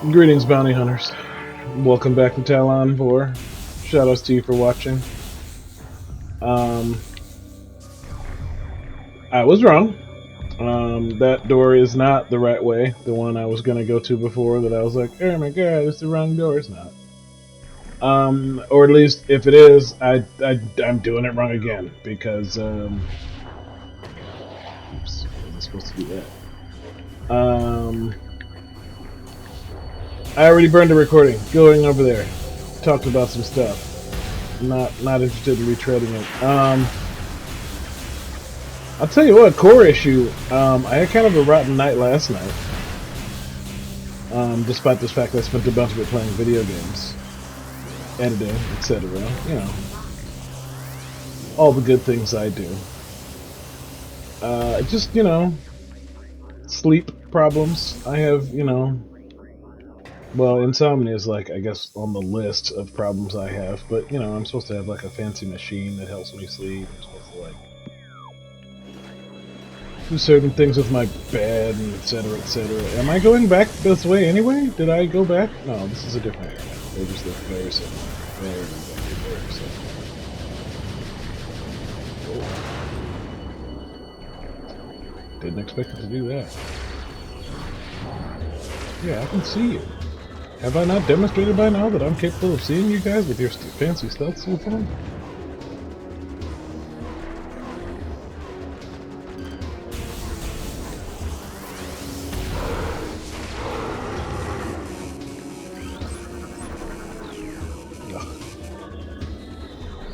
Greetings, bounty hunters. Welcome back to Talon Vor. Shoutouts to you for watching. Um, I was wrong. That door is not the right way. The one I was gonna go to before that I was like, oh my god, it's the wrong door. It's not. Or at least if it is, I'm doing it wrong again because oops, I wasn't supposed to do that. I already burned a recording. Going over there, talked about some stuff. Not interested in retreading it. I'll tell you what, core issue. I had kind of a rotten night last night. Despite the fact that I spent a bunch of it playing video games, editing, etc. You know, all the good things I do. Just sleep problems. I have well, insomnia is like I guess on the list of problems I have. But I'm supposed to have like a fancy machine that helps me sleep. I'm supposed to like do certain things with my bed and etc. etc. Am I going back this way anyway? Did I go back? No, this is a different area. They just look very similar. Very similar. Oh. Didn't expect it to do that. Yeah, I can see you. Have I not demonstrated by now that I'm capable of seeing you guys with your fancy stealth suit on?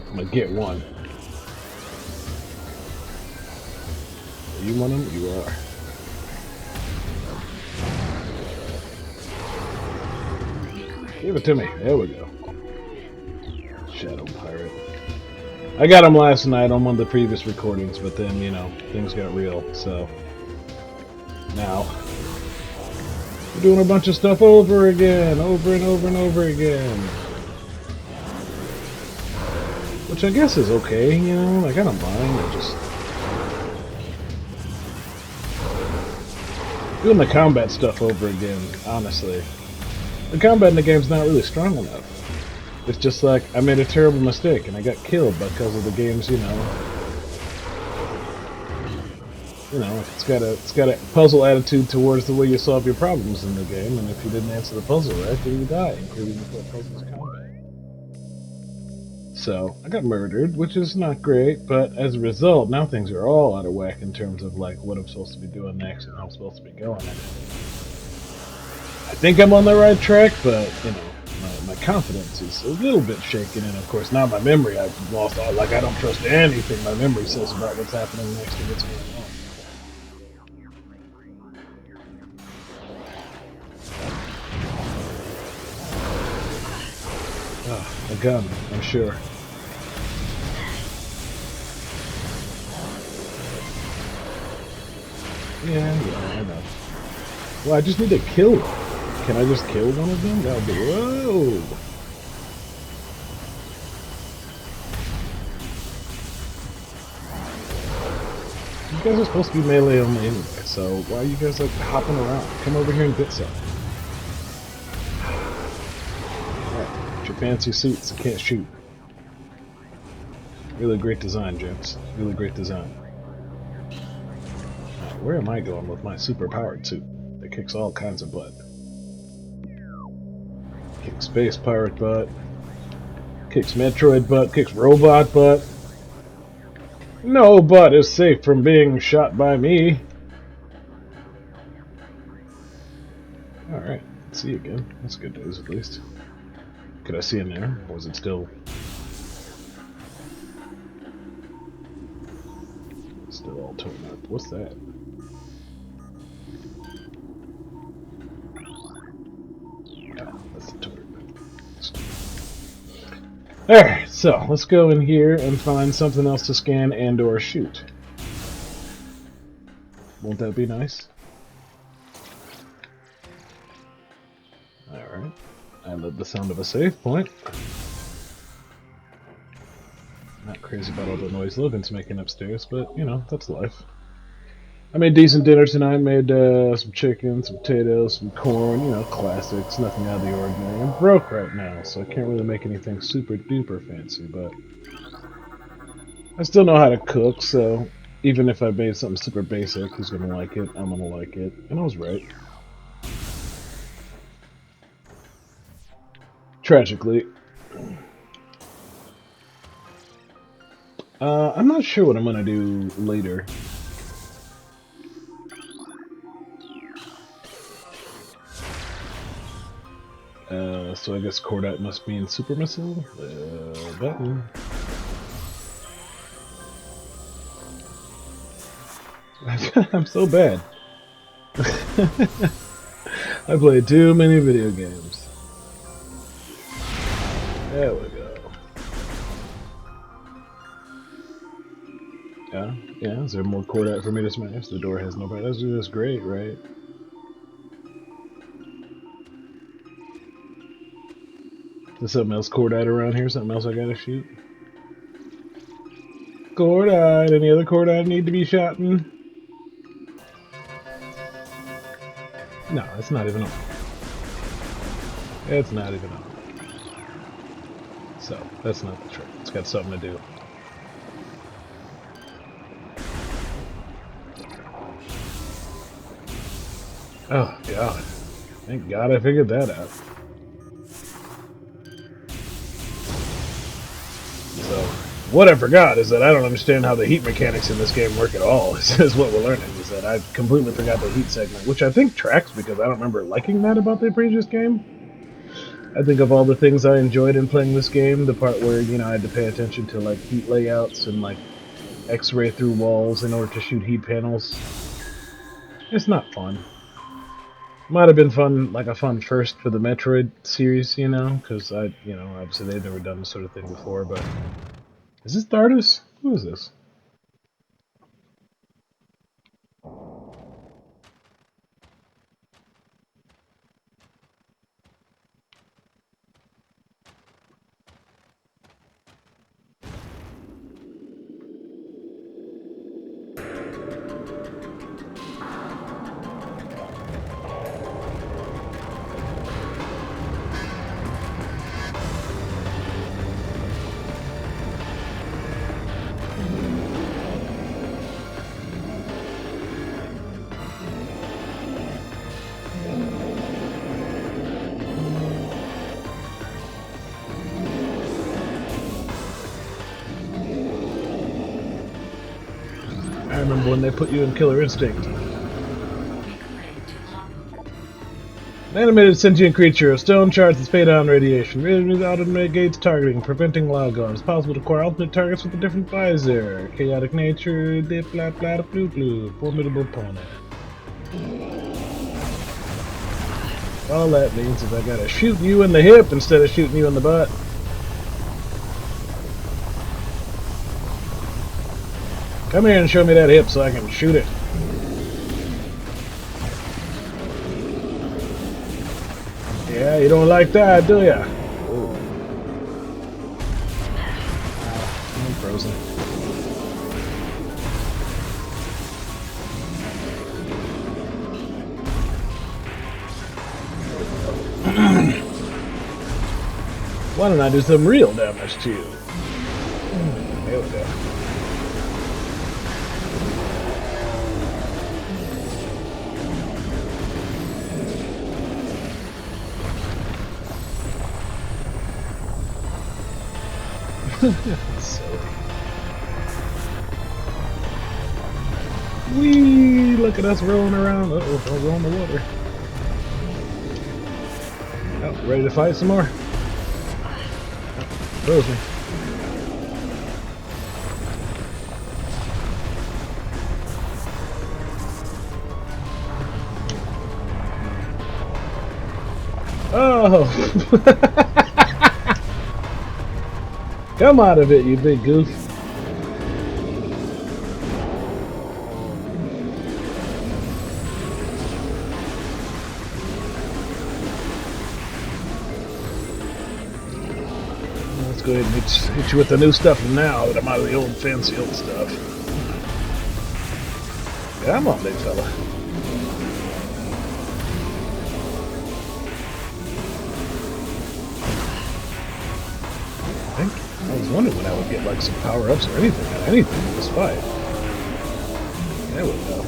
I'm gonna get one. Are you one of them? You are. Give it to me. There we go. Shadow Pirate. I got him last night on one of the previous recordings, but then, things got real, so... Now... we're doing a bunch of stuff over again, over and over and over again. Which I guess is okay, like I don't mind, I just... doing the combat stuff over again, honestly. The combat in the game's not really strong enough. It's just like, I made a terrible mistake and I got killed because of the game's, it's got a puzzle attitude towards the way you solve your problems in the game, and if you didn't answer the puzzle right, then you die, including the puzzle's combat. So, I got murdered, which is not great, but as a result, now things are all out of whack in terms of like what I'm supposed to be doing next and how I'm supposed to be going. I think I'm on the right track, but my confidence is a little bit shaken, and of course now my memory, I've lost all, like I don't trust anything my memory says about what's happening next and what's going on. A gun, I'm sure. Yeah, I know. Well, I just need to kill them. Can I just kill one of them? That would be... Whoa! You guys are supposed to be melee only anyway, so why are you guys like hopping around? Come over here and get some. Alright, your fancy suits, I can't shoot. Really great design, gents. Really great design. Right, where am I going with my super powered suit that kicks all kinds of butt? Kicks space pirate butt, kicks Metroid butt, kicks robot butt. No butt is safe from being shot by me. Alright, see you again. That's good news at least. Could I see in there? Or was it still... still all torn up? What's that? That's the turret. Alright, so let's go in here and find something else to scan and or shoot. Won't that be nice? Alright. I love the sound of a save point. Not crazy about all the noise Logan's making upstairs, but, that's life. I made decent dinner tonight. Made some chicken, some potatoes, some corn. You know, classics. Nothing out of the ordinary. I'm broke right now, so I can't really make anything super duper fancy. But I still know how to cook, so even if I made something super basic, who's gonna like it? I'm gonna like it, and I was right. Tragically. I'm not sure what I'm gonna do later. So I guess Cordite must mean super missile. Button. I'm so bad. I play too many video games. There we go. Yeah, is there more Cordite for me to smash? The door has no power. That's just great, right? There's something else Cordite around here? Something else I gotta shoot? Cordite! Any other Cordite need to be shot in? No, it's not even on. It's not even on. So, that's not the trick. It's got something to do. Oh, God. Thank God I figured that out. So, what I forgot is that I don't understand how the heat mechanics in this game work at all. This is what we're learning, is that I completely forgot the heat segment, which I think tracks because I don't remember liking that about the previous game. I think of all the things I enjoyed in playing this game, the part where, you know, I had to pay attention to, like, heat layouts and, like, X-ray through walls in order to shoot heat panels. It's not fun. Might have been fun, like a fun first for the Metroid series, you know, because obviously they've never done this sort of thing before, but... Is this Thardus? Who is this? I remember when they put you in Killer Instinct. An animated sentient creature of stone charts its fade on radiation. Really automates targeting, preventing logon. It's possible to acquire alternate targets with a different visor. Chaotic nature, dip blah blah blue blue. Formidable opponent. All that means is I gotta shoot you in the hip instead of shooting you in the butt. Come here and show me that hip so I can shoot it. Yeah, you don't like that, do ya? Ooh. I'm frozen. Why don't I do some real damage to you? There we go. Silly. Whee! Look at us rolling around. Uh-oh, don't roll in the water. Oh, ready to fight some more? Froze me. Oh! Come out of it, you big goof. Let's go ahead and hit you with the new stuff now that I'm out of the old fancy old stuff. Come on, big fella. I was wondering when I would get like some power-ups or anything in this fight. There we go.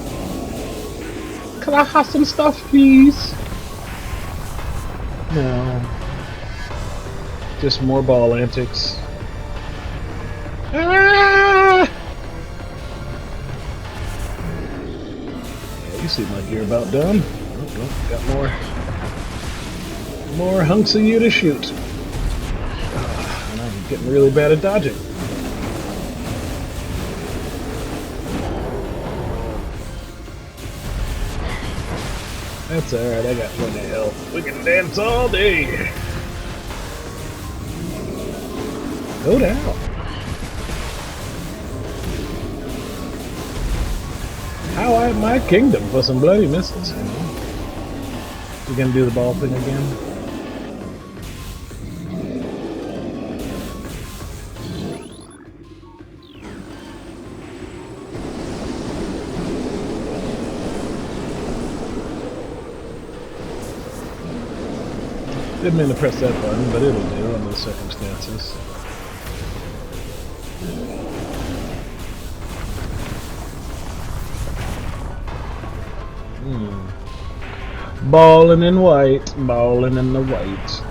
Can I have some stuff, please? No. Just more ball antics. Ah! Yeah, you seem like you're about done. Oh, got more hunks of you to shoot. And I'm getting really bad at dodging. That's alright, I got plenty of health. We can dance all day. Go down. How I have my kingdom for some bloody missiles. You gonna do the ball thing again? Didn't mean to press that button, but it'll do under the circumstances. Ballin' in white, ballin' in the white.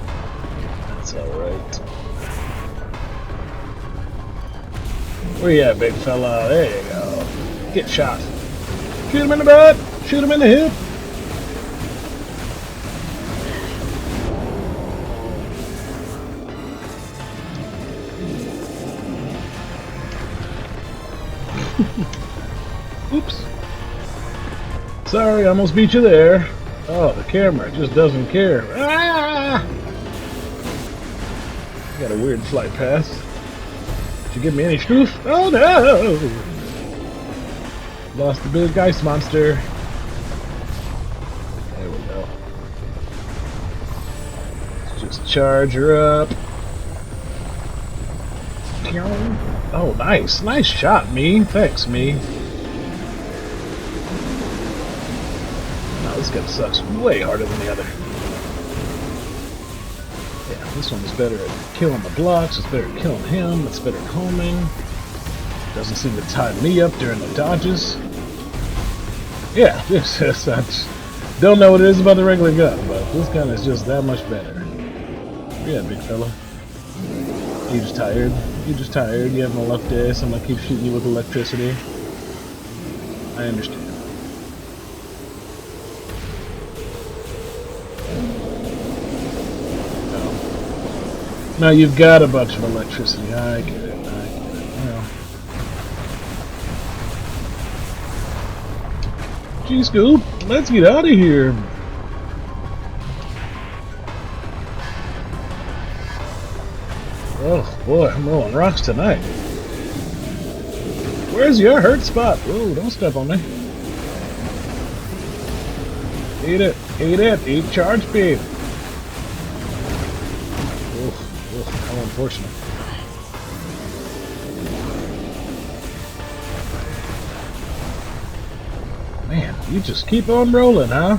That's alright. Where you at, big fella? There you go. Get shot. Shoot him in the butt! Shoot him in the hip! Oops. Sorry, I almost beat you there. Oh, the camera just doesn't care. Ah! I got a weird flight path. Did you give me any truth? Oh no! Lost the big ice monster. There we go. Let's just charge her up. Oh, nice. Nice shot, me. Thanks, me. Now, this guy sucks way harder than the other. Yeah, this one is better at killing the blocks. It's better at killing him. It's better at homing. Doesn't seem to tie me up during the dodges. Yeah, this is... I don't know what it is about the regular gun, but this gun is just that much better. Yeah, big fella. You just tired? You're just tired? You having a luck day? Somebody keeps shooting you with electricity? I understand. No, you've got a bunch of electricity. I get it. Well. Gee, Scoop, let's get out of here. Oh boy, I'm rolling rocks tonight. Where's your hurt spot? Whoa, don't step on me. Eat it, eat charge beam. Oof, how unfortunate. Man, you just keep on rolling, huh?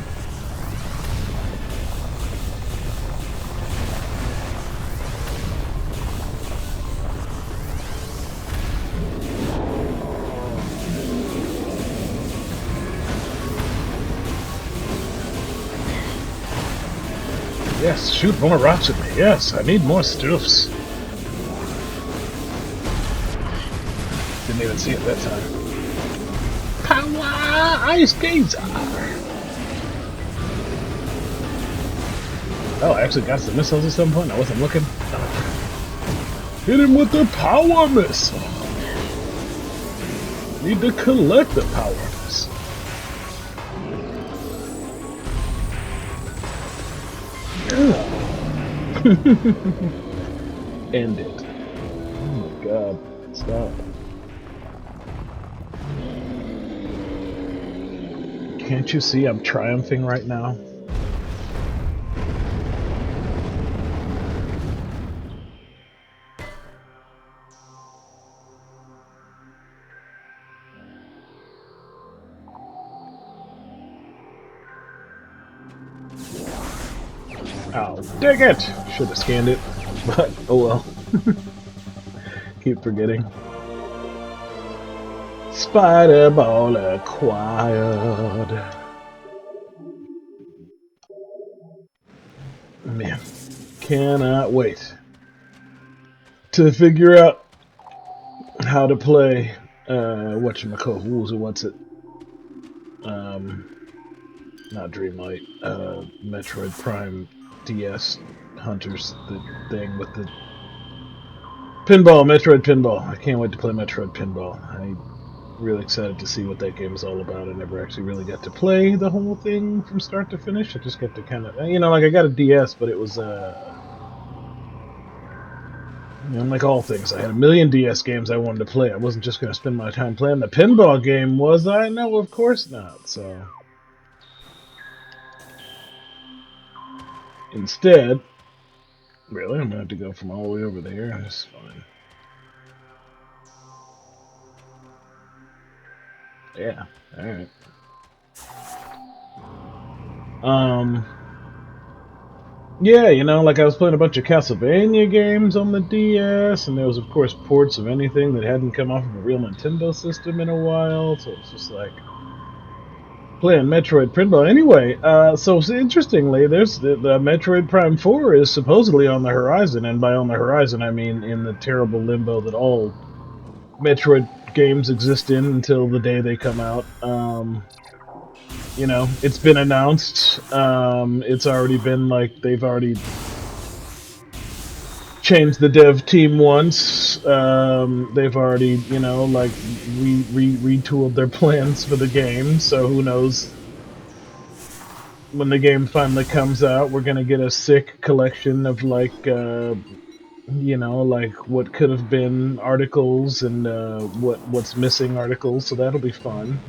Yes, shoot more rocks at me. Yes, I need more stuffs. Didn't even see it that time. Power Ice Geyser! Oh, I actually got some missiles at some point. I wasn't looking. Hit him with the power missile. Need to collect the power missile. End it. Oh my god. Stop. Can't you see I'm triumphing right now? Oh, dang it! Should have scanned it, but oh well. Keep forgetting. Spider Ball acquired. Man, cannot wait to figure out how to play whatchamacallit, what's it? Not Dreamlight, Metroid Prime DS Hunters, the thing with the pinball, Metroid Pinball. I can't wait to play Metroid Pinball. I'm really excited to see what that game is all about. I never actually really got to play the whole thing from start to finish. I just got to kind of, like I got a DS, but it was, like all things, I had a million DS games I wanted to play. I wasn't just going to spend my time playing the pinball game, was I? No, of course not. So instead, really, I'm going to have to go from all the way over there. That's fine. Yeah, alright. Yeah, like I was playing a bunch of Castlevania games on the DS, and there was, of course, ports of anything that hadn't come off of a real Nintendo system in a while, so it's just like playing Metroid Pinball. Anyway, so interestingly, there's the Metroid Prime 4 is supposedly on the horizon, and by on the horizon, I mean in the terrible limbo that all Metroid games exist in until the day they come out. It's been announced. It's already been they've already changed the dev team once. They've already, retooled their plans for the game. So who knows? When the game finally comes out, we're gonna get a sick collection of what could have been articles and what's missing articles. So that'll be fun.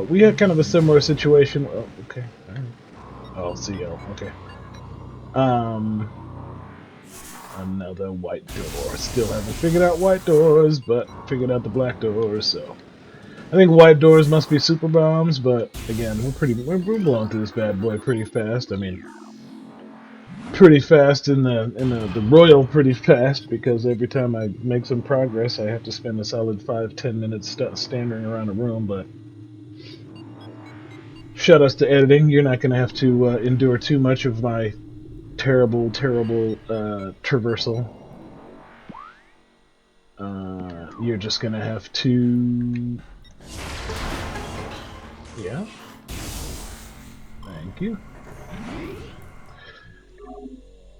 We had kind of a similar situation. Oh, okay. All right. Oh, CL. Okay. Another white door. Still haven't figured out white doors, but figured out the black doors. So I think white doors must be super bombs. But again, we're blowing through this bad boy pretty fast. I mean, pretty fast in the royal pretty fast, because every time I make some progress, I have to spend a solid 5-10 minutes standing around a room. But shoutouts to editing. You're not going to have to endure too much of my terrible traversal. You're just going to have to... Yeah. Thank you.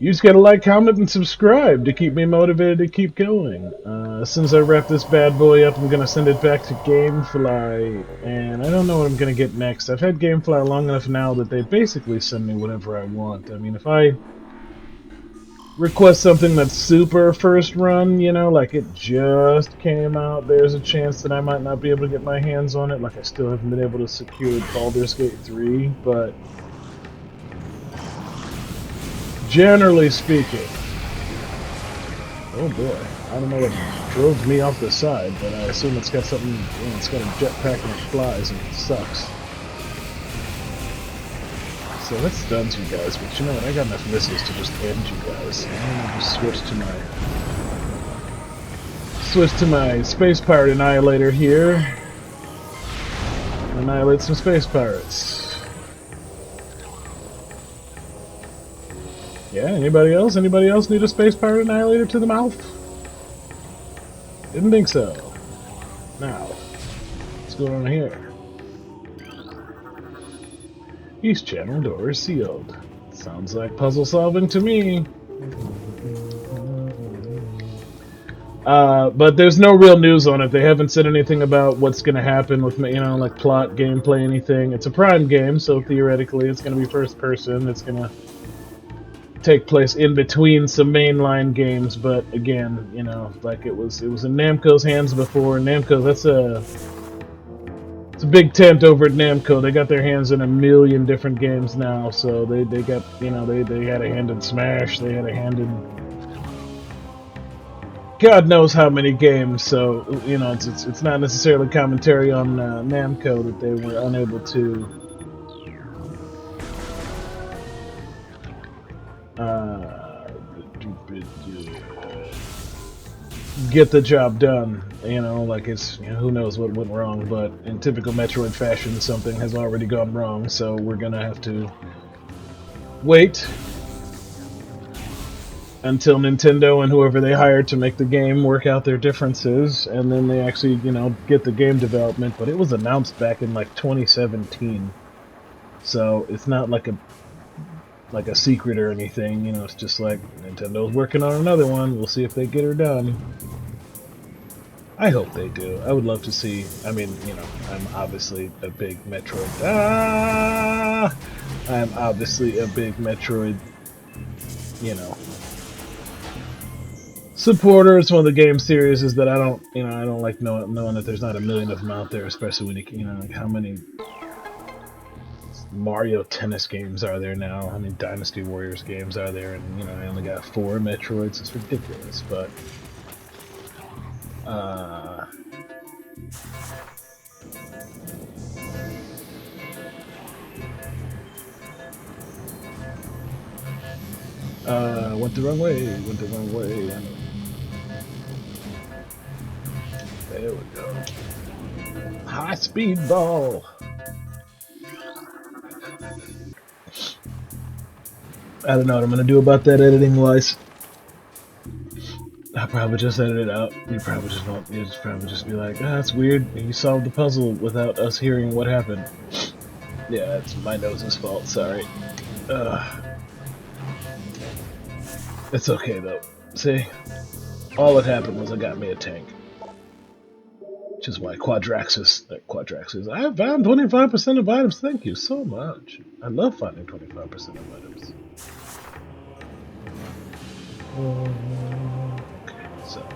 You just gotta like, comment, and subscribe to keep me motivated to keep going. As soon as I wrap this bad boy up, I'm gonna send it back to Gamefly, and I don't know what I'm gonna get next. I've had Gamefly long enough now that they basically send me whatever I want. I mean, if I request something that's super first run, like it just came out, there's a chance that I might not be able to get my hands on it. Like, I still haven't been able to secure Baldur's Gate 3, but generally speaking, oh boy, I don't know what drove me off the side, but I assume it's got something, it's got a jetpack and it flies and it sucks. So that stuns you guys, but you know what, I got enough missiles to just end you guys. I'm gonna just switch to my Space Pirate Annihilator here. Annihilate some Space Pirates. Yeah, anybody else? Anybody else need a Space Pirate Annihilator to the mouth? Didn't think so. Now, what's going on here? East channel door is sealed. Sounds like puzzle solving to me. But there's no real news on it. They haven't said anything about what's going to happen with, like plot, gameplay, anything. It's a Prime game, so theoretically it's going to be first person. It's going to take place in between some mainline games, but again, like it was in Namco's hands before. Namco, it's a big tent over at Namco. They got their hands in a million different games now, so they got, they had a hand in Smash, they had a hand in God knows how many games, so, it's not necessarily commentary on Namco that they were unable to Get the job done. You know, like it's, you know, who knows what went wrong, but in typical Metroid fashion, something has already gone wrong, so we're gonna have to wait until Nintendo and whoever they hired to make the game work out their differences, and then they actually, you know, get the game development. But it was announced back in like 2017, so it's not like a secret or anything. You know, it's just like Nintendo's working on another one. We'll see if they get her done. I hope they do. I would love to see. I mean, you know, I'm obviously a big Metroid. I'm obviously a big Metroid. You know, supporter. It's one of the game series is that I don't, you know, I don't like knowing that there's not a million of them out there, especially when you know, like how many Mario Tennis games are there now? How many Dynasty Warriors games are there? And you know, I only got 4 Metroids. It's ridiculous, but went the wrong way. Went the wrong way. There we go. High speed ball. I don't know what I'm gonna do about that editing wise. I'll probably just edit it out. You probably just won't. You just probably just be like, ah, that's weird. You solved the puzzle without us hearing what happened. Yeah, it's my nose's fault. Sorry. It's okay though. See, all that happened was I got me a tank, which is why Quadraxis. I have found 25% of items. Thank you so much. I love finding 25% of items. Okay, so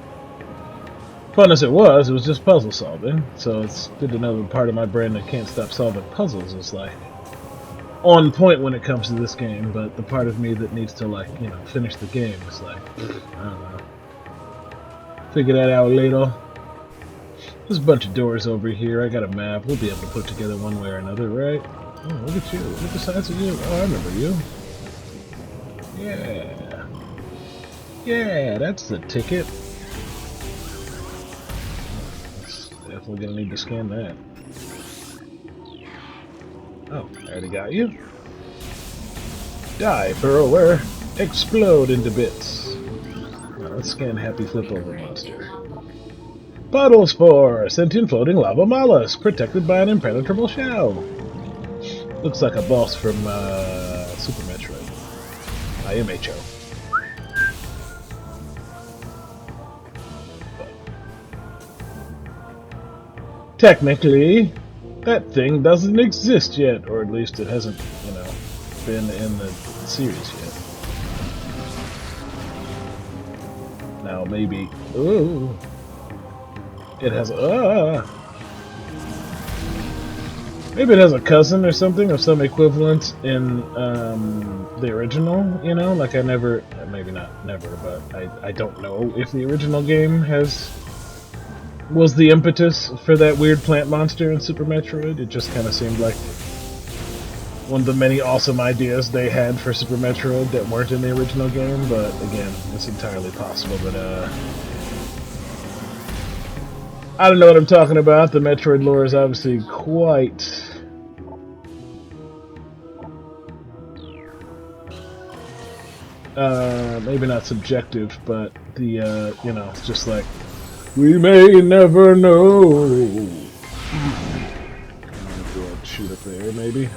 fun as it was just puzzle solving. So it's good to know the part of my brain that can't stop solving puzzles is like on point when it comes to this game, but the part of me that needs to, like, you know, finish the game is like, I don't know. Figure that out later. There's a bunch of doors over here. I got a map. We'll be able to put together one way or another, right? Oh, look at you. Look at the size of you. Oh, I remember you. Yeah. Yeah, that's the ticket. Definitely gonna need to scan that. Oh, I already got you. Die, burrower. Explode into bits. Now let's scan Happy Flip Over Monster. Bottle Spore. Sentient floating lava mollusk. Protected by an impenetrable shell. Looks like a boss from Super Metroid. IMHO. Technically, that thing doesn't exist yet, or at least it hasn't, you know, been in the series yet. Now maybe, ooh, it has, maybe it has a cousin or something of some equivalent in the original, you know, like I never, maybe not never, but I don't know if the original game was the impetus for that weird plant monster in Super Metroid. It just kind of seemed like one of the many awesome ideas they had for Super Metroid that weren't in the original game, but again, it's entirely possible that, I don't know what I'm talking about. The Metroid lore is obviously quite maybe not subjective, but the, you know, it's just like, we may never know. I'm gonna go and shoot up there, maybe.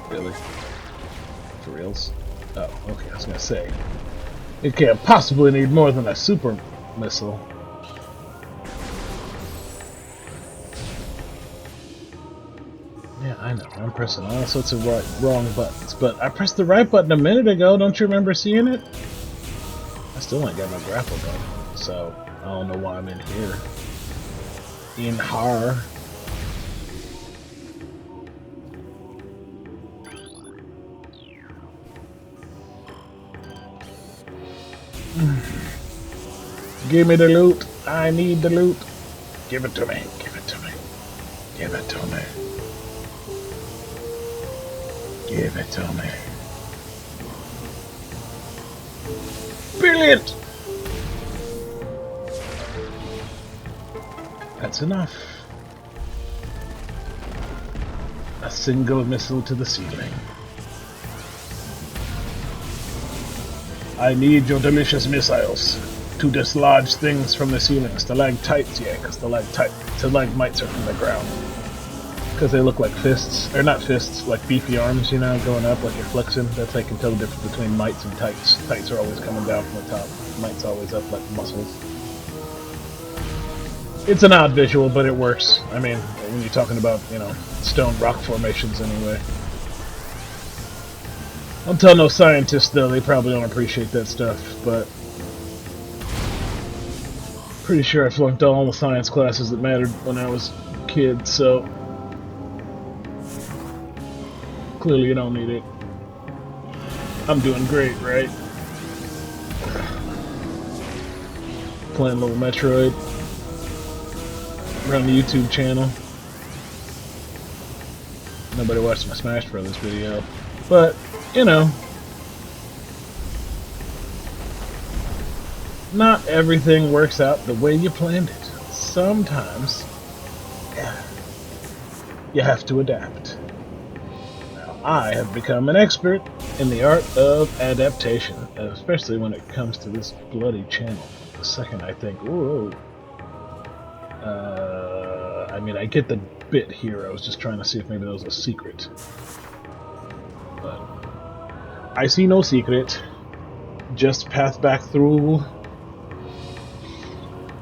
Really? For reals? Oh, okay, I was gonna say. It can't possibly need more than a super missile. Yeah, I know. I'm pressing all sorts of wrong buttons, but I pressed the right button a minute ago. Don't you remember seeing it? I still ain't got my grapple gun, so I don't know why I'm in here. In har. Give me the loot. I need the loot. Give it to me. Give it to me. Give it to me. Give it to me. brilliant! That's enough. A single missile to the ceiling. I need your delicious missiles to dislodge things from the ceiling. Stalactites, yeah, because stalagmites are from the ground. Because they look like fists. Or not fists, like beefy arms, you know, going up like you're flexing. That's how you can tell the difference between mites and tights. Tights are always coming down from the top. Mites always up like muscles. It's an odd visual, but it works. I mean, when you're talking about, you know, stone rock formations anyway. Don't tell no scientists, though. They probably don't appreciate that stuff, but... pretty sure I flunked all the science classes that mattered when I was a kid, so... clearly you don't need it. I'm doing great, right? Playing a little Metroid. Run the YouTube channel. Nobody watched my Smash Brothers video. But, you know, not everything works out the way you planned it. Sometimes, you have to adapt. Now, I have become an expert in the art of adaptation, especially when it comes to this bloody channel. The second I think, whoa, I mean, I get the bit here. I was just trying to see if maybe there was a secret. But I see no secret. Just path back through.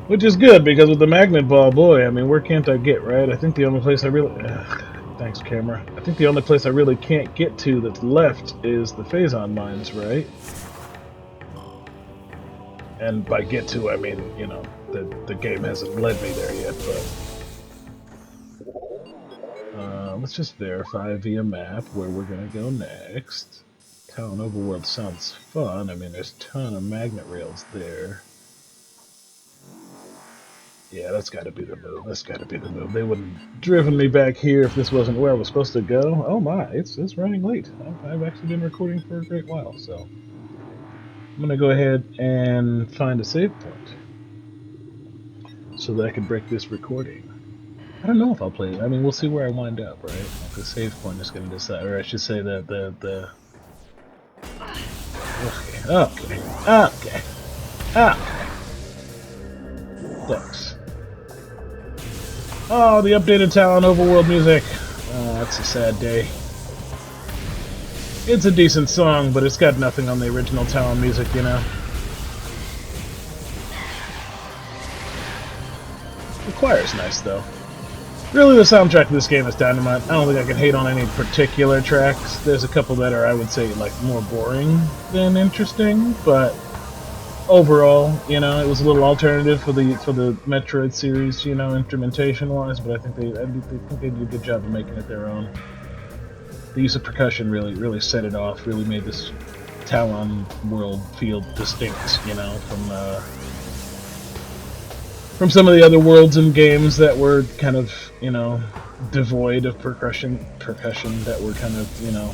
Which is good, because with the magnet ball, boy, I mean, where can't I get, right? I think the only place I really... thanks, camera. I think the only place I really can't get to that's left is the Phazon mines, right? And by get to, I mean, you know, the game hasn't led me there yet, but... let's just verify via map where we're gonna go next. Town Overworld sounds fun. I mean, there's a ton of magnet rails there. Yeah, that's gotta be the move. That's gotta be the move. They wouldn't have driven me back here if this wasn't where I was supposed to go. Oh my, it's running late. I've actually been recording for a great while, so... I'm gonna go ahead and find a save point so that I can break this recording. I don't know if I'll play it. I mean, we'll see where I wind up, right? The save point is going to decide, or I should say the Okay. Thanks. Oh, the updated Talon Overworld music. Oh, that's a sad day. It's a decent song, but it's got nothing on the original Talon music, you know. The choir's nice, though. Really, the soundtrack of this game is dynamite. I don't think I can hate on any particular tracks. There's a couple that are, I would say, like, more boring than interesting, but overall, you know, it was a little alternative for the Metroid series, you know, instrumentation-wise, but I think they did a good job of making it their own. The use of percussion really set it off, really made this Talon world feel distinct, you know, from some of the other worlds and games that were kind of, you know, devoid of percussion that were kind of, you know,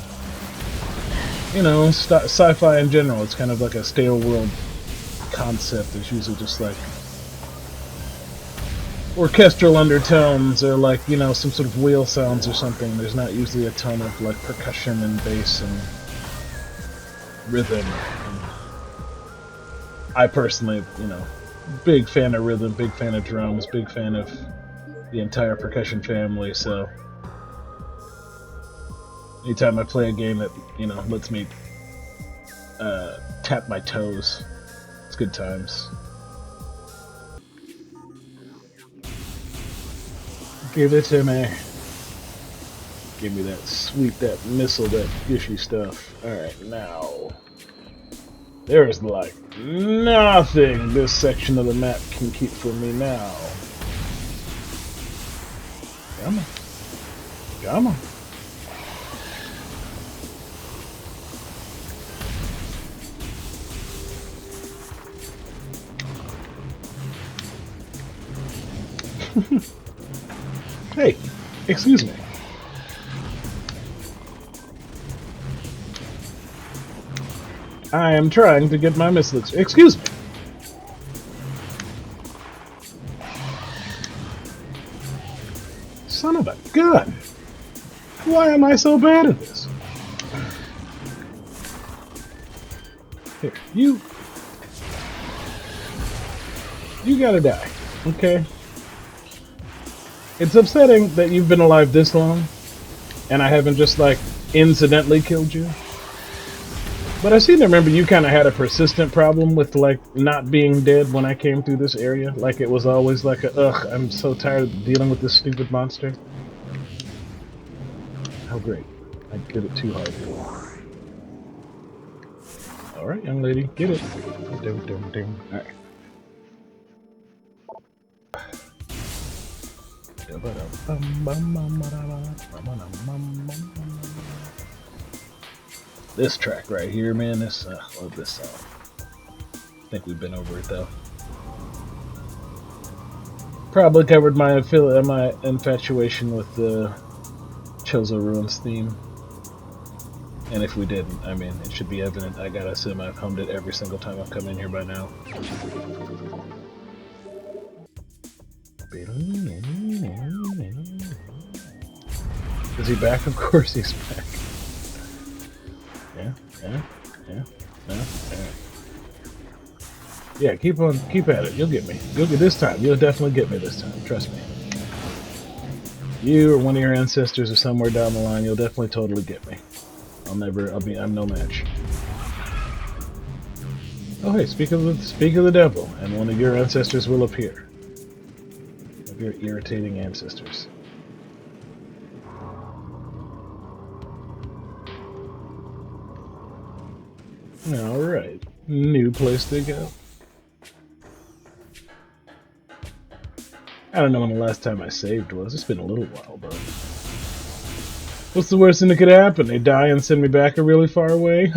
sci-fi in general. It's kind of like a stale world concept. There's usually just like orchestral undertones or like, you know, some sort of wheel sounds or something. There's not usually a ton of like percussion and bass and rhythm. And I personally, you know, big fan of rhythm, big fan of drums, big fan of the entire percussion family, so anytime I play a game that, you know, lets me tap my toes, it's good times. Give it to me. Give me that sweet, that missile, that fishy stuff. Alright, now... there is like nothing this section of the map can keep from me now. Come on. Come on. Hey, excuse me. I am trying to get my missiles. Excuse me. Son of a gun. Why am I so bad at this? Here, you gotta die, okay? It's upsetting that you've been alive this long, and I haven't just, like, incidentally killed you. But I seem to remember you kind of had a persistent problem with, like, not being dead when I came through this area. Like, it was always like a, ugh, I'm so tired of dealing with this stupid monster. How great. I did it too hard. Alright, young lady, get it. Alright. This track right here, man, this, love this song. I think we've been over it, though. Probably covered my infatuation with the Chozo Ruins theme. And if we didn't, I mean, it should be evident. I gotta assume I've hummed it every single time I've come in here by now. Is he back? Of course he's back. Yeah, keep at it. You'll get me. You'll get this time. You'll definitely get me this time. Trust me. You or one of your ancestors or somewhere down the line, you'll definitely totally get me. I'm no match. Oh hey, speak of the devil, and one of your ancestors will appear. Of your irritating ancestors. Alright. New place to go. I don't know when the last time I saved was. It's been a little while, but... What's the worst thing that could happen? They die and send me back a really far away?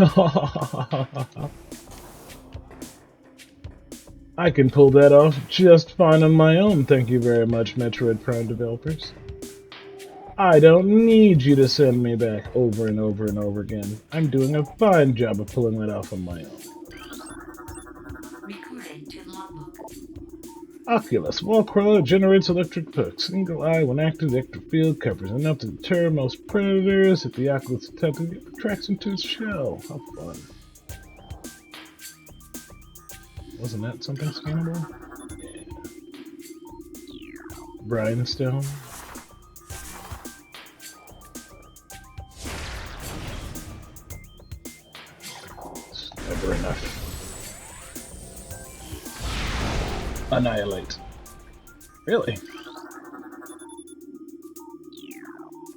I can pull that off just fine on my own, thank you very much, Metroid Prime developers. I don't need you to send me back over and over and over again. I'm doing a fine job of pulling that off on my own. Oculus. Wallcrawler generates electric perks. Single eye, when active, the electric field covers enough to deter most predators. If the Oculus detected, it retracts into its shell. How fun. Wasn't that something scannable? Yeah. Brine-stone. It's never enough. Annihilate. Really?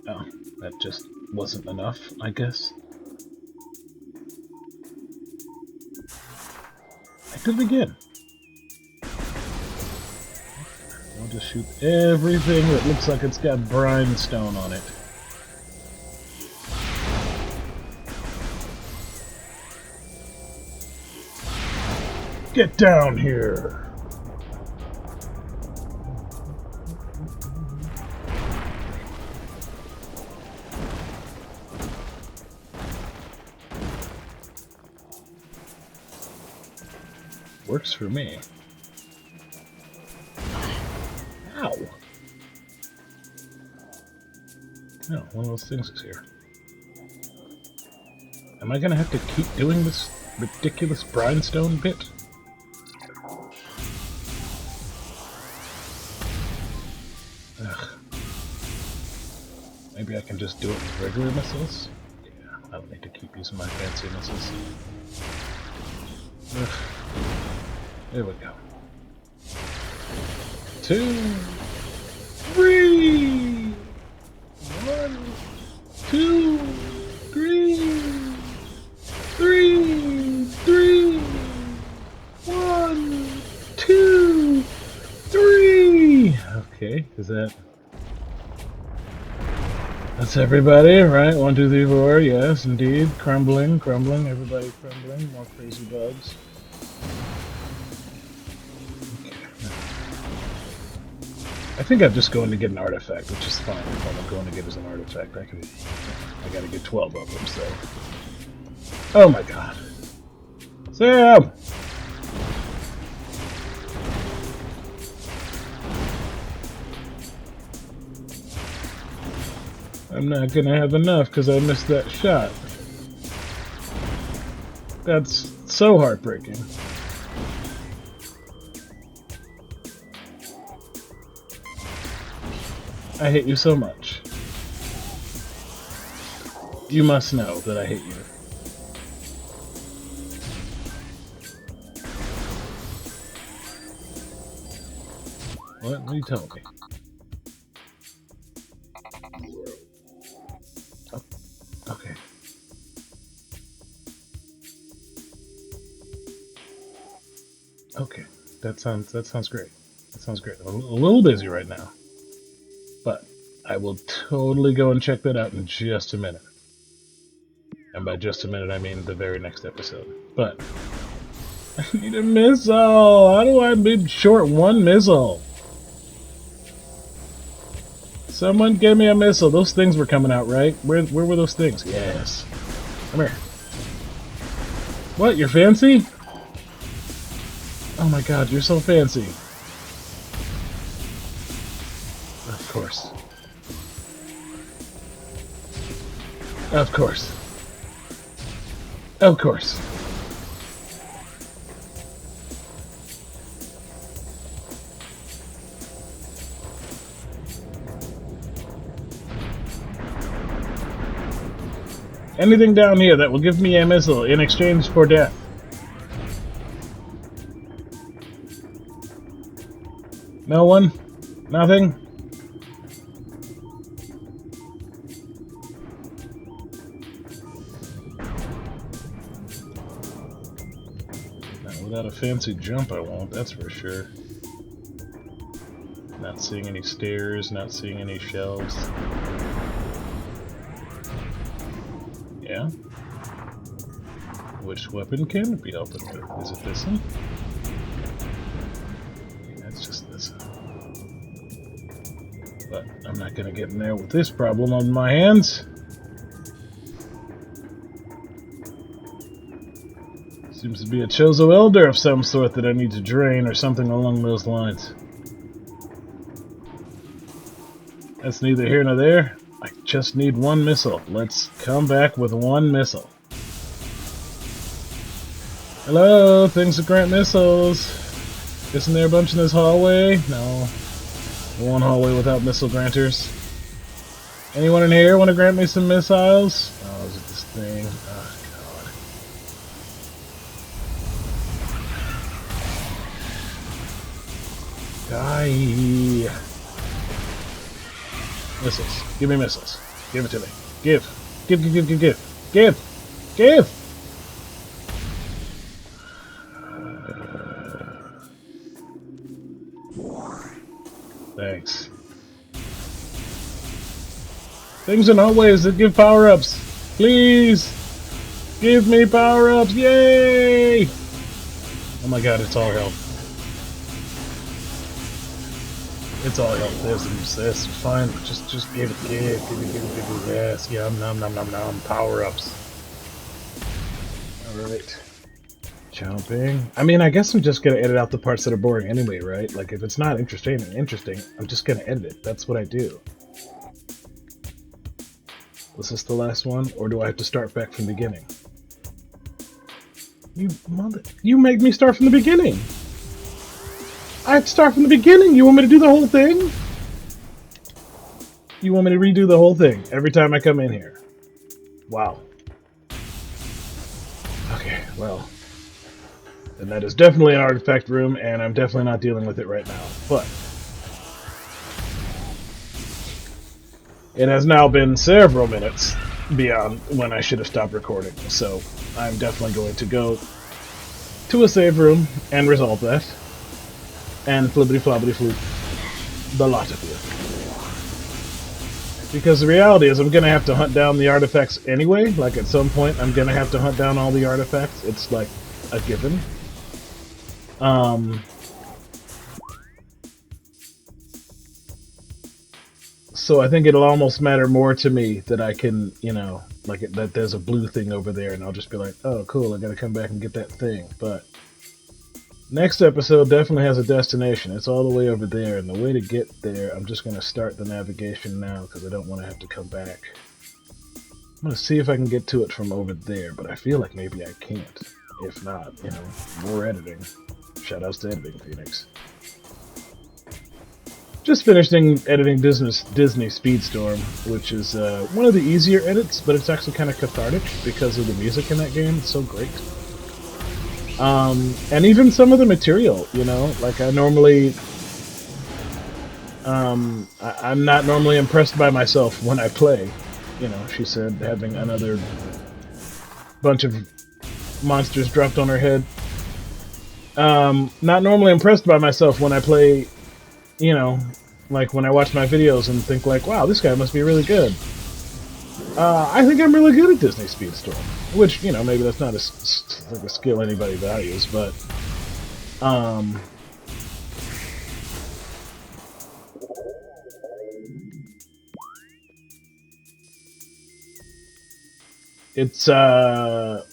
Oh, that just wasn't enough, I guess. I did it again. I'll just shoot everything that looks like it's got brimstone on it. Get down here! Works for me. Ow! Oh, one of those things is here. Am I gonna have to keep doing this ridiculous brimstone bit? Ugh. Maybe I can just do it with regular missiles? Yeah, I don't need to keep using my fancy missiles. Ugh. There we go. 2, 3! 1, 2, 3! 3! 3! 1, 2, 3! Okay, is that... That's everybody, right? 1, 2, 3, 4, yes, indeed. Crumbling, everybody crumbling. More crazy bugs. I think I'm just going to get an artifact, which is fine. If I'm going to get as an artifact, I gotta get 12 of them, so... Oh my god. Sam! I'm not gonna have enough because I missed that shot. That's so heartbreaking. I hate you so much. You must know that I hate you. What are you telling me? Oh, okay. Okay, that sounds great. That sounds great. I'm a little busy right now, but I will totally go and check that out in just a minute. And by just a minute, I mean the very next episode. But I need a missile. How do I be short one missile? Someone give me a missile. Those things were coming out, right? Where were those things? Yes. Come here. What? You're fancy? Oh my god, you're so fancy. Of course. Of course. Of course. Anything down here that will give me a missile in exchange for death. No one? Nothing? Not without a fancy jump I won't, that's for sure. Not seeing any stairs, not seeing any shelves. Yeah? Which weapon can it be opened with? Is it this one? Yeah, it's just this one. But I'm not gonna get in there with this problem on my hands. Seems to be a Chozo Elder of some sort that I need to drain or something along those lines. That's neither here nor there. I just need one missile. Let's come back with one missile. Hello, things that grant missiles. Isn't there a bunch in this hallway? No. One hallway without missile granters. Anyone in here want to grant me some missiles? Oh, is it this thing? Oh, God. Die. Missiles. Give me missiles. Give it to me. Give. Give, give, give, give, give. Give! Give! Thanks. Things in hallways that give power-ups. Please! Give me power-ups! Yay! Oh my god, it's all health. It's all health. There's fine. Just give it. Give it. Yes. Yum, nom. Power-ups. Alright. Jumping. I mean, I guess I'm just gonna edit out the parts that are boring anyway, right? Like, if it's not interesting, I'm just gonna edit it. That's what I do. Was this the last one? Or do I have to start back from the beginning? You made me start from the beginning! I have to start from the beginning! You want me to do the whole thing? You want me to redo the whole thing every time I come in here? Wow. Okay, well. Then that is definitely an artifact room, and I'm definitely not dealing with it right now. But it has now been several minutes beyond when I should have stopped recording, so I'm definitely going to go to a save room and resolve that. And flippity floppity floop the lot of you. Because the reality is I'm going to have to hunt down the artifacts anyway. Like, at some point I'm going to have to hunt down all the artifacts. It's like a given. So I think it'll almost matter more to me that I can, you know, like that there's a blue thing over there, and I'll just be like, oh, cool, I gotta come back and get that thing. But next episode definitely has a destination. It's all the way over there, and the way to get there, I'm just gonna start the navigation now because I don't want to have to come back. I'm gonna see if I can get to it from over there, but I feel like maybe I can't. If not, you know, more editing. Shoutouts to Editing Phoenix. Just finished editing Disney Speedstorm, which is one of the easier edits, but it's actually kind of cathartic because of the music in that game. It's so great. And even some of the material, you know, like I normally, I'm not normally impressed by myself when I play. You know, she said, having another bunch of monsters dropped on her head. Not normally impressed by myself when I play, you know, like when I watch my videos and think like, wow, this guy must be really good. I think I'm really good at Disney Speedstorm, which, you know, maybe that's not like a skill anybody values, but it's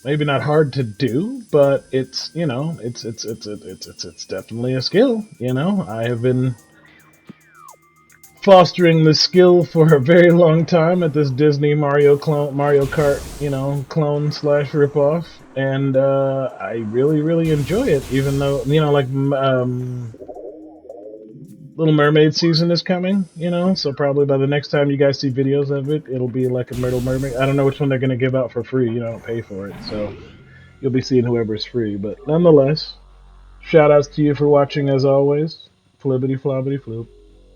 maybe not hard to do, but it's, you know, it's definitely a skill. You know, I have been fostering the skill for a very long time at this Disney Mario Kart, you know, clone slash ripoff, and I really enjoy it. Even though, you know, like Little Mermaid season is coming, you know, so probably by the next time you guys see videos of it, it'll be like a Little Mermaid. I don't know which one they're gonna give out for free. You know, I don't pay for it, so you'll be seeing whoever's free. But nonetheless, shout outs to you for watching as always. Flibbity flobbity floop.